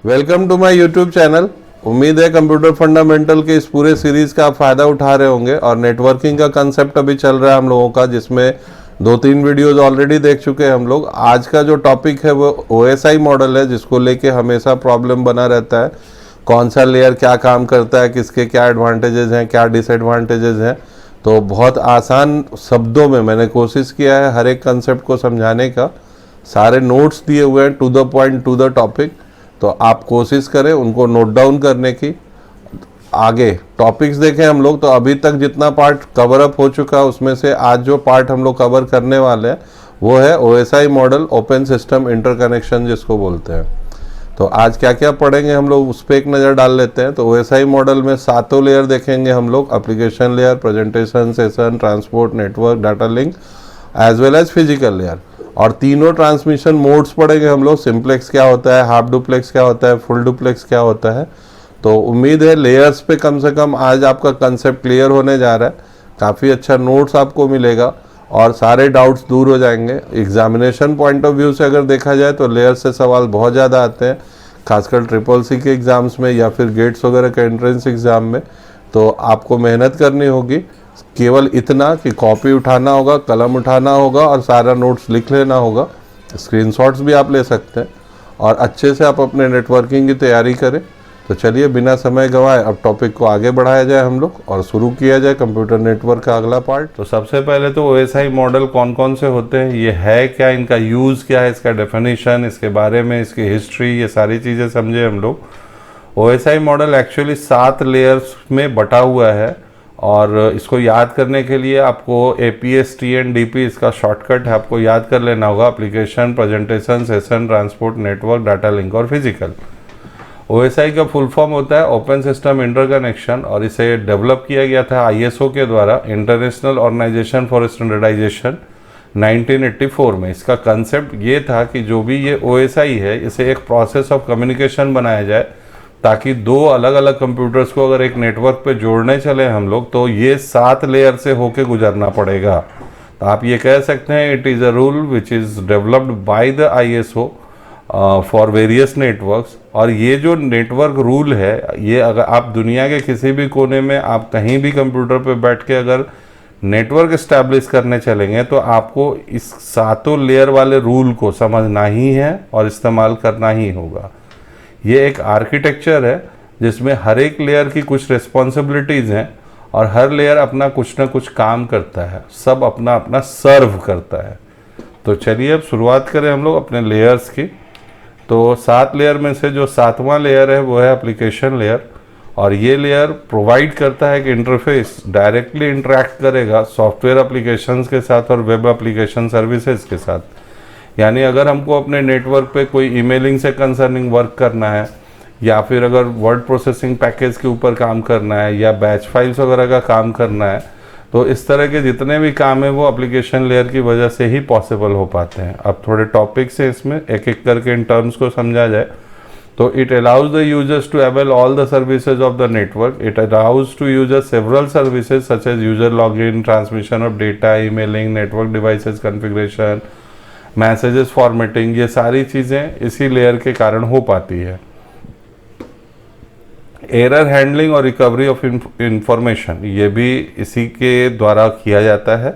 Welcome to my YouTube channel. उम्मीद है computer fundamental के इस पूरे सीरीज का आप फायदा उठा रहे होंगे। और नेटवर्किंग का कंसेप्ट अभी चल रहा है हम लोगों का, जिसमें 2-3 वीडियोज ऑलरेडी देख चुके हैं हम लोग। आज का जो टॉपिक है वो OSI मॉडल है, जिसको लेके हमेशा प्रॉब्लम बना रहता है। कौन सा लेयर क्या काम करता है, किसके क्या एडवांटेजेस हैं, क्या डिसएडवांटेजेस हैं। तो बहुत आसान शब्दों में मैंने कोशिश किया है हर एक कंसेप्ट को समझाने का। सारे नोट्स दिए हुए हैं, to the point, to the topic. तो आप कोशिश करें उनको नोट डाउन करने की। आगे टॉपिक्स देखें हम लोग, तो अभी तक जितना पार्ट कवर अप हो चुका है उसमें से आज जो पार्ट हम लोग कवर करने वाले हैं वो है OSI model, open system interconnection जिसको बोलते हैं। तो आज क्या क्या पढ़ेंगे हम लोग उस पर एक नज़र डाल लेते हैं। तो OSI मॉडल में 7 लेयर देखेंगे हम लोग: application layer, presentation, session, transport, network, data link, as well as physical layer. और तीनों ट्रांसमिशन मोड्स पढ़ेंगे हम लोग। सिंप्लेक्स क्या होता है, हाफ डुप्लेक्स क्या होता है, फुल डुप्लेक्स क्या होता है। तो उम्मीद है लेयर्स पे कम से कम आज आपका कंसेप्ट क्लियर होने जा रहा है। काफ़ी अच्छा नोट्स आपको मिलेगा और सारे डाउट्स दूर हो जाएंगे। एग्जामिनेशन पॉइंट ऑफ व्यू से अगर देखा जाए तो लेयर से सवाल बहुत ज़्यादा आते हैं, खासकर CCC के एग्ज़ाम्स में या फिर गेट्स वगैरह के एंट्रेंस एग्ज़ाम में। तो आपको मेहनत करनी होगी, केवल इतना कि कॉपी उठाना होगा, कलम उठाना होगा और सारा नोट्स लिख लेना होगा। स्क्रीनशॉट्स भी आप ले सकते हैं और अच्छे से आप अपने नेटवर्किंग की तैयारी करें। तो चलिए बिना समय गंवाए अब टॉपिक को आगे बढ़ाया जाए हम लोग और शुरू किया जाए कंप्यूटर नेटवर्क का अगला पार्ट। तो सबसे पहले तो OSI मॉडल कौन कौन से होते हैं, ये है क्या, इनका यूज़ क्या है, इसका डेफिनेशन, इसके बारे में, इसकी हिस्ट्री, ये सारी चीज़ें समझे हम लोग। OSI मॉडल एक्चुअली 7 लेयर्स में बटा हुआ है और इसको याद करने के लिए आपको APS TNDP इसका शॉर्टकट है, आपको याद कर लेना होगा। Application, presentation, session, transport, network, data link और फिजिकल। OSI का फुल फॉर्म होता है ओपन सिस्टम इंटरकनेक्शन और इसे डेवलप किया गया था ISO के द्वारा, इंटरनेशनल ऑर्गेनाइजेशन फॉर स्टैंडर्डाइजेशन, 1984 में। इसका कंसेप्ट ये था कि जो भी ये OSI है इसे एक प्रोसेस ऑफ कम्युनिकेशन बनाया जाए, ताकि 2 अलग अलग कंप्यूटर्स को अगर एक नेटवर्क पे जोड़ने चले हम लोग तो ये 7 लेयर से होके गुजरना पड़ेगा। तो आप ये कह सकते हैं it is a rule which is developed by the ISO for various networks. और ये जो नेटवर्क रूल है, ये अगर आप दुनिया के किसी भी कोने में आप कहीं भी कंप्यूटर पे बैठ के अगर नेटवर्क इस्टेब्लिश करने चलेंगे तो आपको इस 7 लेयर वाले रूल को समझना ही है और इस्तेमाल करना ही होगा। ये एक आर्किटेक्चर है जिसमें हर एक लेयर की कुछ रिस्पॉन्सिबिलिटीज़ हैं और हर लेयर अपना कुछ ना कुछ काम करता है, सब अपना अपना सर्व करता है। तो चलिए अब शुरुआत करें हम लोग अपने लेयर्स की। तो 7 लेयर में से जो 7वां लेयर है वो है एप्लीकेशन लेयर। और ये लेयर प्रोवाइड करता है कि इंटरफेस डायरेक्टली इंटरेक्ट करेगा सॉफ्टवेयर एप्लीकेशंस के साथ और वेब एप्लीकेशन सर्विसेज के साथ। यानी अगर हमको अपने नेटवर्क पे कोई ईमेलिंग से कंसर्निंग वर्क करना है, या फिर अगर वर्ड प्रोसेसिंग पैकेज के ऊपर काम करना है, या बैच फाइल्स वगैरह का काम करना है, तो इस तरह के जितने भी काम है वो एप्लीकेशन लेयर की वजह से ही पॉसिबल हो पाते हैं। अब थोड़े टॉपिक्स हैं इसमें, एक एक करके इन टर्म्स को समझा जाए। तो it allows the users to avail all the services of the network. It allows to users several services such as user login, transmission of data, emailing, network devices configuration, messages formatting. ये सारी चीज़ें इसी layer के कारण हो पाती है। Error handling और रिकवरी ऑफ इंफॉर्मेशन, ये भी इसी के द्वारा किया जाता है।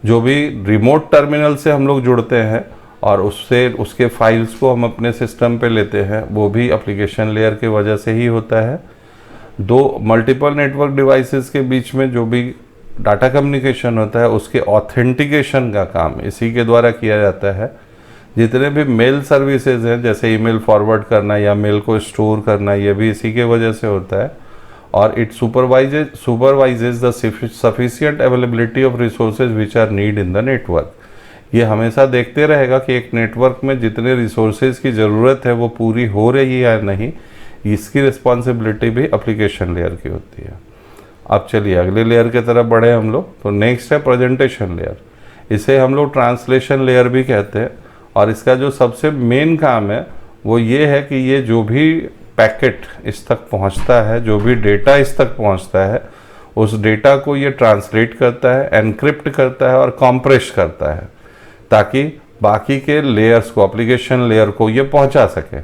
जो भी रिमोट टर्मिनल से हम लोग जुड़ते हैं और उससे उसके फाइल्स को हम अपने सिस्टम पे लेते हैं, वो भी एप्लीकेशन लेयर के वजह से ही होता है। 2 मल्टीपल नेटवर्क डिवाइसेस के बीच में जो भी डाटा कम्युनिकेशन होता है उसके ऑथेंटिकेशन का काम इसी के द्वारा किया जाता है। जितने भी मेल सर्विसेज हैं, जैसे ईमेल फॉरवर्ड करना या मेल को स्टोर करना, ये भी इसी के वजह से होता है। और it supervises the sufficient availability of resources which are need in the network. ये हमेशा देखते रहेगा कि एक नेटवर्क में जितने रिसोर्सेज की ज़रूरत है वो पूरी हो रही है या नहीं। इसकी रिस्पॉन्सिबिलिटी भी एप्लीकेशन लेयर की होती है। अब चलिए अगले लेयर की तरफ बढ़े हम लोग। तो नेक्स्ट है प्रेजेंटेशन लेयर। इसे हम लोग ट्रांसलेशन लेयर भी कहते हैं। और इसका जो सबसे मेन काम है वो ये है कि ये जो भी पैकेट इस तक पहुंचता है, जो भी डेटा इस तक पहुंचता है, उस डेटा को ये ट्रांसलेट करता है, एनक्रिप्ट करता है और कॉम्प्रेस करता है, ताकि बाकी के लेयर्स को, एप्लीकेशन लेयर को ये पहुंचा सके।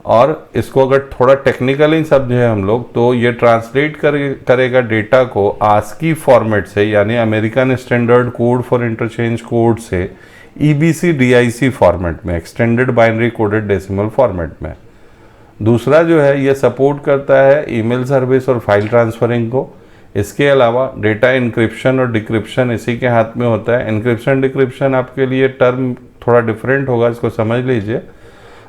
और इसको अगर थोड़ा टेक्निकली समझे हम लोग तो ये ट्रांसलेट करेगा डेटा को आस्की फॉर्मेट से, यानी American standard code for interchange code से EBC DIC फॉर्मेट में, extended binary coded decimal format में। दूसरा जो है ये सपोर्ट करता है ईमेल सर्विस और फाइल ट्रांसफरिंग को। इसके अलावा डेटा इंक्रिप्शन और डिक्रिप्शन इसी के हाथ में होता है। इंक्रिप्शन डिक्रिप्शन आपके लिए टर्म थोड़ा डिफरेंट होगा, इसको समझ लीजिए।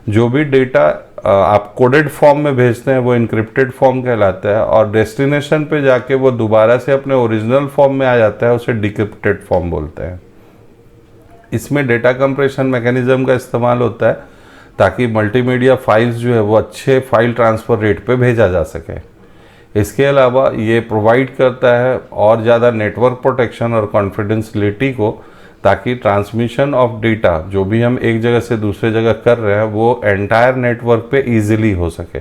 जो भी डेटा आप कोडेड फॉर्म में भेजते हैं वो इनक्रिप्टेड फॉर्म कहलाता है, और डेस्टिनेशन पे जाके वो दोबारा से अपने ओरिजिनल फॉर्म में आ जाता है, उसे डिक्रिप्टेड फॉर्म बोलते हैं। इसमें डेटा कंप्रेशन मैकेनिज्म का इस्तेमाल होता है ताकि मल्टीमीडिया फाइल्स जो है वो अच्छे फाइल ट्रांसफ़र रेट पे भेजा जा सके। इसके अलावा ये प्रोवाइड करता है और ज़्यादा नेटवर्क प्रोटेक्शन और कॉन्फिडेंशियलिटी को, ताकि ट्रांसमिशन ऑफ डेटा जो भी हम एक जगह से दूसरे जगह कर रहे हैं वो एंटायर नेटवर्क पे इजीली हो सके।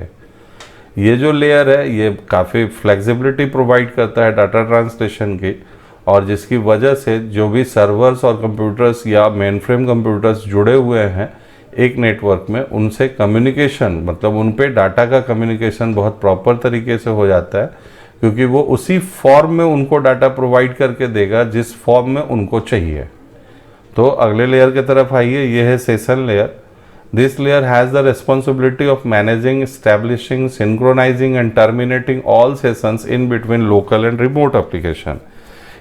ये जो लेयर है ये काफ़ी फ्लेक्सिबिलिटी प्रोवाइड करता है डाटा ट्रांसलेशन की, और जिसकी वजह से जो भी सर्वर्स और कंप्यूटर्स या मेन फ्रेम कंप्यूटर्स जुड़े हुए हैं एक नेटवर्क में, उनसे कम्युनिकेशन, मतलब उन पे डाटा का कम्युनिकेशन बहुत प्रॉपर तरीके से हो जाता है, क्योंकि वो उसी फॉर्म में उनको डाटा प्रोवाइड करके देगा जिस फॉर्म में उनको चाहिए। तो अगले लेयर की तरफ आइए, ये है session layer. This layer has the responsibility of managing, establishing, synchronising and terminating all sessions in between local and remote application.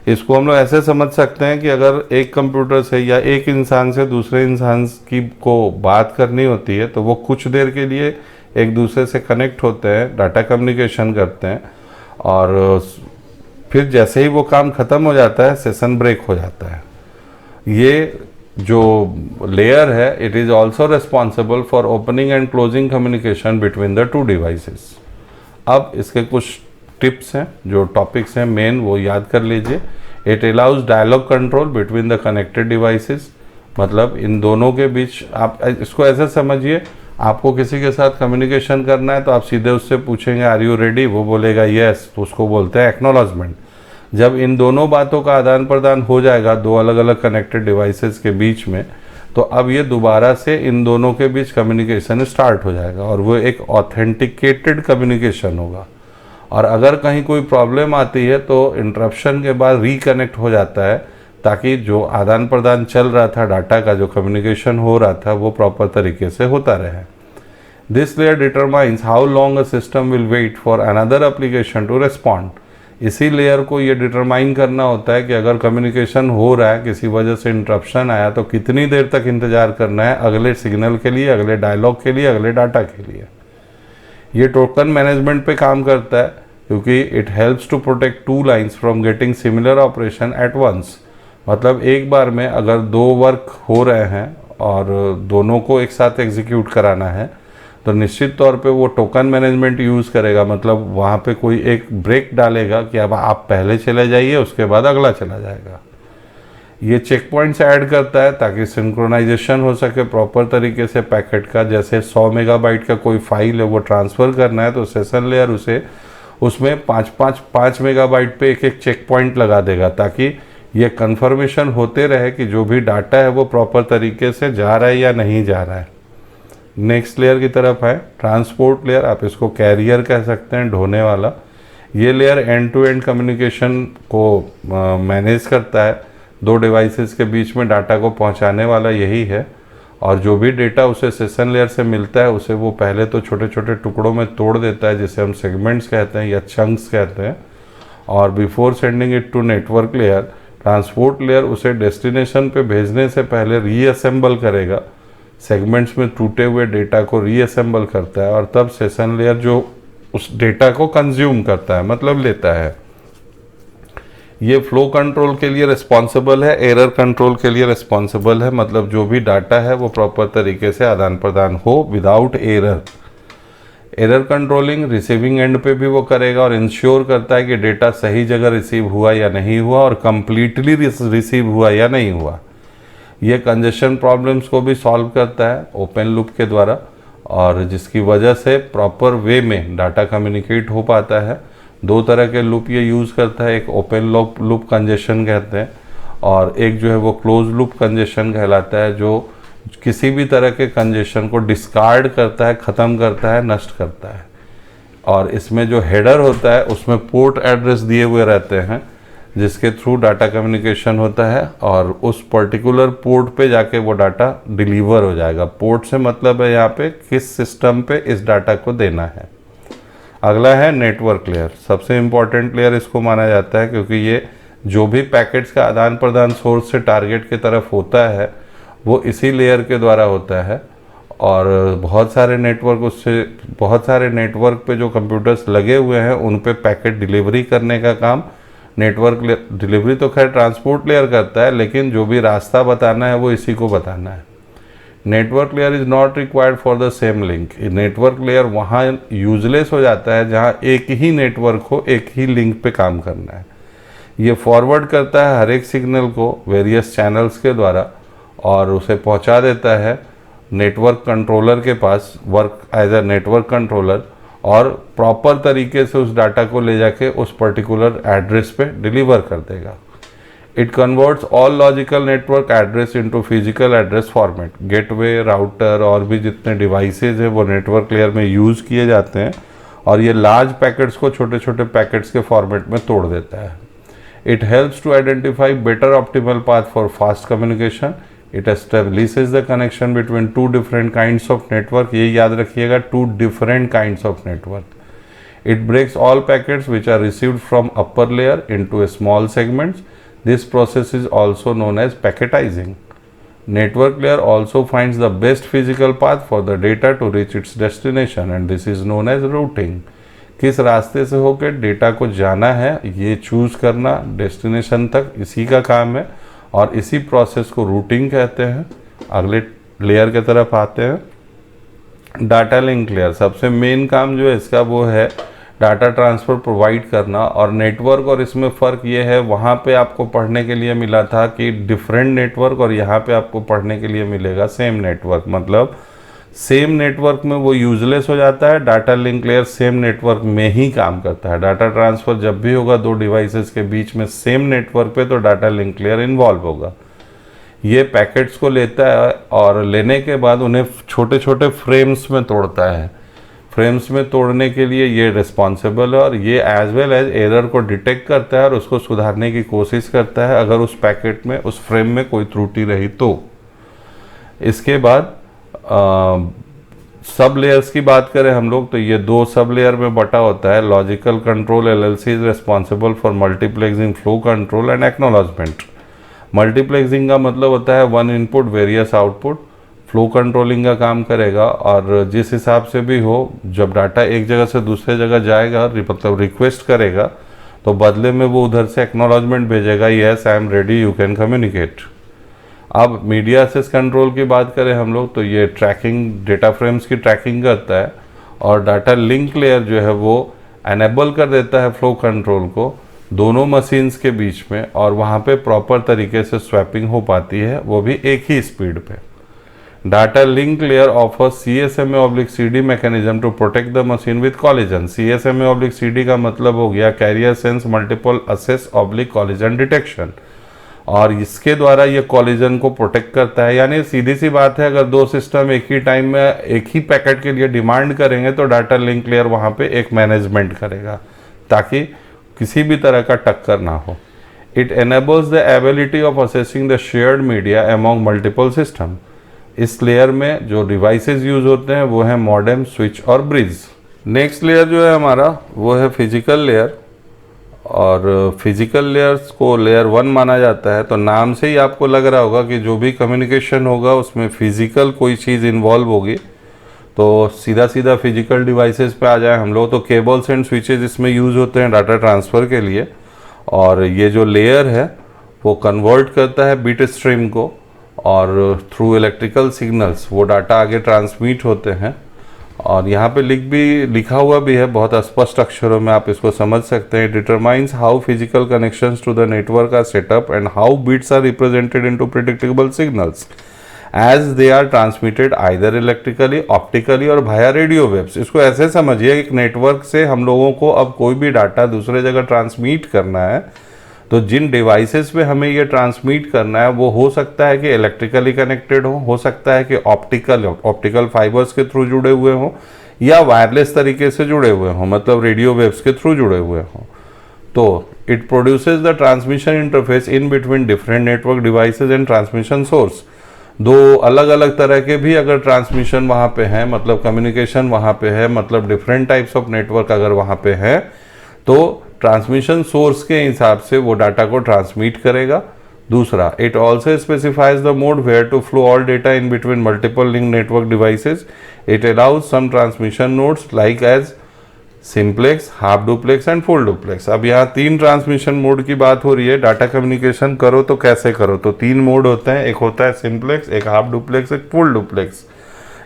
इसको हम लोग ऐसे समझ सकते हैं कि अगर एक कंप्यूटर से या एक इंसान से दूसरे इंसान की को बात करनी होती है तो वो कुछ देर के लिए एक दूसरे से कनेक्ट होते हैं, डाटा कम्युनिकेशन करते हैं, और फिर जैसे ही वो काम ख़त्म हो जाता है सेशन ब्रेक हो जाता है। ये जो लेयर है it is also responsible for opening and closing communication between the two devices. अब इसके कुछ टिप्स हैं, जो टॉपिक्स हैं मेन, वो याद कर लीजिए। It allows dialog control between the connected devices, मतलब इन दोनों के बीच, आप इसको ऐसे समझिए, आपको किसी के साथ कम्युनिकेशन करना है तो आप सीधे उससे पूछेंगे आर यू रेडी, वो बोलेगा येस, तो उसको बोलते हैं एक्नॉलेजमेंट। जब इन दोनों बातों का आदान प्रदान हो जाएगा दो अलग अलग कनेक्टेड डिवाइसेस के बीच में, तो अब ये दोबारा से इन दोनों के बीच कम्युनिकेशन स्टार्ट हो जाएगा, और वो एक ऑथेंटिकेटेड कम्युनिकेशन होगा। और अगर कहीं कोई प्रॉब्लम आती है तो इंटरप्शन के बाद रिकनेक्ट हो जाता है, ताकि जो आदान प्रदान चल रहा था डाटा का, जो कम्युनिकेशन हो रहा था, वो प्रॉपर तरीके से होता रहे। This layer determines how long a system will wait for another application to respond. इसी लेयर को ये डिटरमाइन करना होता है कि अगर कम्युनिकेशन हो रहा है, किसी वजह से इंटरप्शन आया, तो कितनी देर तक इंतज़ार करना है अगले सिग्नल के लिए, अगले डायलॉग के लिए, अगले डाटा के लिए। ये टोकन मैनेजमेंट पे काम करता है, क्योंकि it helps to protect two lines from getting similar operation at once. मतलब एक बार में अगर दो वर्क हो रहे हैं और दोनों को एक साथ एग्जीक्यूट कराना है, तो निश्चित तौर पे वो टोकन मैनेजमेंट यूज़ करेगा। मतलब वहाँ पे कोई एक ब्रेक डालेगा कि अब आप पहले चले जाइए, उसके बाद अगला चला जाएगा। ये चेक पॉइंट्स ऐड करता है ताकि सिंक्रोनाइजेशन हो सके प्रॉपर तरीके से पैकेट का। जैसे 100 मेगाबाइट का कोई फाइल है वो ट्रांसफ़र करना है, तो सेशन लेयर उसे उसमें 5 मेगाबाइट पे एक चेक पॉइंट लगा देगा, ताकि ये कंफर्मेशन होते रहे कि जो भी डाटा है वो प्रॉपर तरीके से जा रहा है या नहीं जा रहा है। नेक्स्ट लेयर की तरफ है ट्रांसपोर्ट लेयर, आप इसको कैरियर कह सकते हैं, ढोने वाला। ये layer end to end communication को मैनेज करता है, दो डिवाइसेस के बीच में डाटा को पहुंचाने वाला यही है। और जो भी डेटा उसे सेशन लेयर से मिलता है उसे वो पहले तो छोटे छोटे टुकड़ों में तोड़ देता है, जिसे हम सेगमेंट्स कहते हैं या चंक्स कहते हैं। और before sending it to network layer, transport layer उसे डेस्टिनेशन पे भेजने से पहले रीअसेंबल करेगा, सेगमेंट्स में टूटे हुए डेटा को रीअसेंबल करता है, और तब सेशन लेयर जो उस डेटा को कंज्यूम करता है, मतलब लेता है। ये फ्लो कंट्रोल के लिए रिस्पॉन्सिबल है, एरर कंट्रोल के लिए रिस्पॉन्सिबल है, मतलब जो भी डाटा है वो प्रॉपर तरीके से आदान प्रदान हो without error. Error controlling receiving end पे भी वो करेगा और इंश्योर करता है कि डेटा सही जगह रिसीव हुआ या नहीं हुआ, और कंप्लीटली रिसीव हुआ या नहीं हुआ। ये कंजेशन प्रॉब्लम्स को भी सॉल्व करता है ओपन लूप के द्वारा, और जिसकी वजह से प्रॉपर वे में डाटा कम्युनिकेट हो पाता है। दो तरह के लूप ये यूज़ करता है, एक ओपन लूप कंजेशन कहते हैं, और एक जो है वो क्लोज लूप कंजेशन कहलाता है, जो किसी भी तरह के कंजेशन को डिस्कार्ड करता है, ख़त्म करता है, नष्ट करता है। और इसमें जो हेडर होता है उसमें पोर्ट एड्रेस दिए हुए रहते हैं जिसके थ्रू डाटा कम्युनिकेशन होता है, और उस पर्टिकुलर पोर्ट पे जाके वो डाटा डिलीवर हो जाएगा। पोर्ट से मतलब है यहाँ पे किस सिस्टम पे इस डाटा को देना है। अगला है नेटवर्क लेयर। सबसे इम्पॉर्टेंट लेयर इसको माना जाता है क्योंकि ये जो भी पैकेट्स का आदान प्रदान सोर्स से टारगेट की तरफ होता है वो इसी लेयर के द्वारा होता है। और बहुत सारे नेटवर्क पे जो कंप्यूटर्स लगे हुए हैं उन पे पैकेट डिलीवरी करने का काम नेटवर्क डिलीवरी तो खैर ट्रांसपोर्ट लेयर करता है, लेकिन जो भी रास्ता बताना है वो इसी को बताना है। Network layer is not required for the same link. Network layer वहाँ यूजलेस हो जाता है जहाँ एक ही नेटवर्क हो, एक ही लिंक पे काम करना है। ये फॉरवर्ड करता है हर एक सिग्नल को वेरियस चैनल्स के द्वारा और उसे पहुँचा देता है नेटवर्क कंट्रोलर के पास, work as a network controller, और प्रॉपर तरीके से उस डाटा को ले जाके उस पर्टिकुलर एड्रेस पे डिलीवर कर देगा। It converts all logical network address into physical address format. Gateway, router और भी जितने डिवाइसेज हैं वो नेटवर्क लेयर में यूज़ किए जाते हैं और ये लार्ज पैकेट्स को छोटे छोटे पैकेट्स के फॉर्मेट में तोड़ देता है। It helps to identify better optimal path for fast communication. It establishes the connection between two different kinds of network. ये याद रखिएगा, two different kinds of network. It breaks all packets which are received from upper layer into a small segments. This process is also known as packetizing. Network layer also finds the best physical path for the data to reach its destination and this is known as routing. किस रास्ते से होकर data को जाना है ये choose करना destination तक, इसी का काम है और इसी प्रोसेस को रूटिंग कहते हैं। अगले लेयर की तरफ आते हैं। Data link layer. सबसे मेन काम जो है इसका वो है डाटा ट्रांसफ़र प्रोवाइड करना। और नेटवर्क और इसमें फ़र्क ये है, वहाँ पे आपको पढ़ने के लिए मिला था कि डिफरेंट नेटवर्क, और यहाँ पे आपको पढ़ने के लिए मिलेगा सेम नेटवर्क। मतलब सेम नेटवर्क में वो यूजलेस हो जाता है, data link layer same network में ही काम करता है। डाटा ट्रांसफ़र जब भी होगा दो डिवाइसेस के बीच में सेम नेटवर्क पे तो डाटा लिंक लेयर इन्वॉल्व होगा। ये पैकेट्स को लेता है और लेने के बाद उन्हें छोटे छोटे फ्रेम्स में तोड़ता है। फ्रेम्स में तोड़ने के लिए ये रिस्पॉन्सिबल है और ये एज वेल एज एरर को डिटेक्ट करता है और उसको सुधारने की कोशिश करता है अगर उस पैकेट में, उस फ्रेम में कोई त्रुटि रही तो। इसके बाद सब लेयर्स की बात करें हम लोग तो ये दो सब लेयर में बटा होता है। Logical control LLC is responsible for multiplexing, flow control and acknowledgement. Multiplexing का मतलब होता है one input various output. Flow controlling का काम करेगा और जिस हिसाब से भी हो, जब डाटा एक जगह से दूसरे जगह जाएगा मतलब रिक्वेस्ट करेगा तो बदले में वो उधर से एक्नॉलेजमेंट भेजेगा, yes I am ready, you can communicate. अब मीडिया एक्सेस कंट्रोल की बात करें हम लोग तो ये ट्रैकिंग, डेटा फ्रेम्स की ट्रैकिंग करता है और डाटा लिंक लेयर जो है वो एनेबल कर देता है फ्लो कंट्रोल को दोनों मशीन्स के बीच में, और वहाँ पे प्रॉपर तरीके से स्वैपिंग हो पाती है, वो भी एक ही स्पीड पे। Data link layer offers CSMA/CD mechanism to protect the machine with collision. CSMA/CD का मतलब हो गया carrier sense multiple access oblique collision detection, और इसके द्वारा ये कॉलिजन को प्रोटेक्ट करता है। यानी सीधी सी बात है, अगर दो सिस्टम एक ही टाइम में एक ही पैकेट के लिए डिमांड करेंगे तो डाटा लिंक लेयर वहाँ पे एक मैनेजमेंट करेगा ताकि किसी भी तरह का टक्कर ना हो। It enables the ability of assessing the shared media among multiple system. इस लेयर में जो डिवाइसेस यूज होते हैं वो है मॉडेम, स्विच और ब्रिज। नेक्स्ट लेयर जो है हमारा वो है फिजिकल लेयर, और फिजिकल लेयर्स को लेयर 1 माना जाता है। तो नाम से ही आपको लग रहा होगा कि जो भी कम्युनिकेशन होगा उसमें फिजिकल कोई चीज़ इन्वॉल्व होगी। तो सीधा सीधा फिजिकल डिवाइसेस पे आ जाए हम लोग तो केबल्स एंड स्विचेस इसमें यूज़ होते हैं डाटा ट्रांसफ़र के लिए। और ये जो लेयर है वो कन्वर्ट करता है बिट स्ट्रीम को, और थ्रू इलेक्ट्रिकल सिग्नल्स वो डाटा आगे ट्रांसमिट होते हैं। और यहाँ पे लिखा हुआ भी है बहुत स्पष्ट अक्षरों में, आप इसको समझ सकते हैं। Determines how physical connections to the network are set up and how bits are represented into predictable signals as they are transmitted either electrically, optically और वाया रेडियो वेव्स। इसको ऐसे समझिए एक नेटवर्क से हम लोगों को अब कोई भी डाटा दूसरे जगह ट्रांसमिट करना है तो जिन डिवाइसेस पे हमें ये ट्रांसमिट करना है वो हो सकता है कि इलेक्ट्रिकली कनेक्टेड हो सकता है कि ऑप्टिकल फाइबर्स के थ्रू जुड़े हुए हों या वायरलेस तरीके से जुड़े हुए हों, मतलब रेडियो वेव्स के थ्रू जुड़े हुए हों। तो it produces the transmission interface in between different network devices and transmission source. दो अलग अलग तरह के भी अगर ट्रांसमिशन वहाँ पे है, मतलब कम्युनिकेशन वहाँ पे है, मतलब डिफरेंट टाइप्स ऑफ नेटवर्क अगर वहाँ पे है, तो ट्रांसमिशन सोर्स के हिसाब से वो डाटा को ट्रांसमिट करेगा। दूसरा, it also specifies the mode where to flow all data in between multiple link network devices. It allows some transmission nodes like as simplex, half duplex and full duplex. अब यहाँ 3 transmission mode की बात हो रही है। Data communication करो तो कैसे करो, तो 3 मोड होते हैं, एक होता है सिंप्लेक्स, एक हाफ डुप्लेक्स, एक फुल डुप्लेक्स।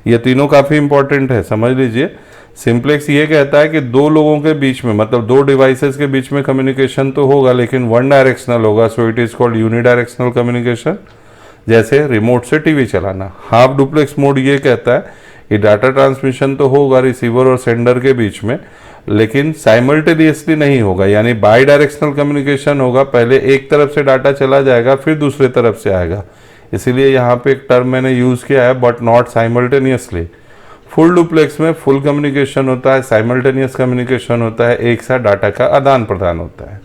ये तीनों काफ़ी इंपॉर्टेंट है, समझ लीजिए। सिंप्लेक्स ये कहता है कि 2 लोगों के बीच में, मतलब 2 डिवाइसेस के बीच में कम्युनिकेशन तो होगा लेकिन वन डायरेक्शनल होगा, so it is called unidirectional communication, जैसे रिमोट से टीवी चलाना। हाफ डुप्लेक्स मोड ये कहता है कि डाटा ट्रांसमिशन तो होगा रिसीवर और सेंडर के बीच में लेकिन साइमल्टेनियसली नहीं होगा, यानी बाई डायरेक्शनल कम्युनिकेशन होगा। पहले एक तरफ से डाटा चला जाएगा फिर दूसरे तरफ से आएगा, इसीलिए यहाँ पे एक टर्म मैंने यूज़ किया है, but not simultaneously. Full duplex में फुल कम्युनिकेशन होता है, साइमल्टेनियस कम्युनिकेशन होता है, एक साथ डाटा का आदान प्रदान होता है।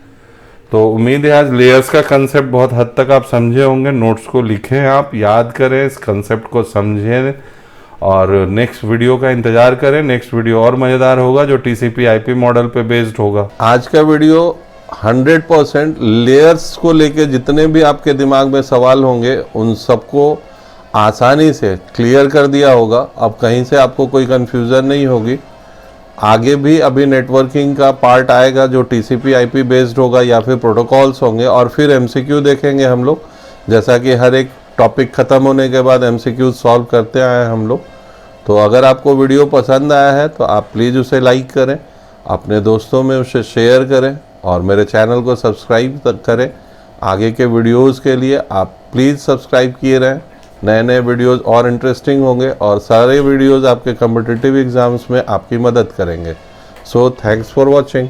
तो उम्मीद है आज लेयर्स का कंसेप्ट बहुत हद तक आप समझे होंगे। नोट्स को लिखें, आप याद करें, इस कंसेप्ट को समझें और नेक्स्ट वीडियो का इंतजार करें। नेक्स्ट वीडियो और मज़ेदार होगा जो TCP/IP मॉडल पे बेस्ड होगा। आज का वीडियो 100% लेयर्स को लेके जितने भी आपके दिमाग में सवाल होंगे उन सबको आसानी से क्लियर कर दिया होगा। अब कहीं से आपको कोई कन्फ्यूज़न नहीं होगी। आगे भी अभी नेटवर्किंग का पार्ट आएगा जो TCP/IP बेस्ड होगा या फिर प्रोटोकॉल्स होंगे, और फिर MCQ देखेंगे हम लोग, जैसा कि हर एक टॉपिक ख़त्म होने के बाद MCQ सॉल्व करते आए हैं हम लोग। तो अगर आपको वीडियो पसंद आया है तो आप प्लीज़ उसे लाइक करें, अपने दोस्तों में उसे शेयर करें और मेरे चैनल को सब्सक्राइब करें। आगे के वीडियोस के लिए आप प्लीज़ सब्सक्राइब किए रहें। नए नए वीडियोस और इंटरेस्टिंग होंगे और सारे वीडियोस आपके कॉम्पिटिटिव एग्ज़ाम्स में आपकी मदद करेंगे। So thanks for watching.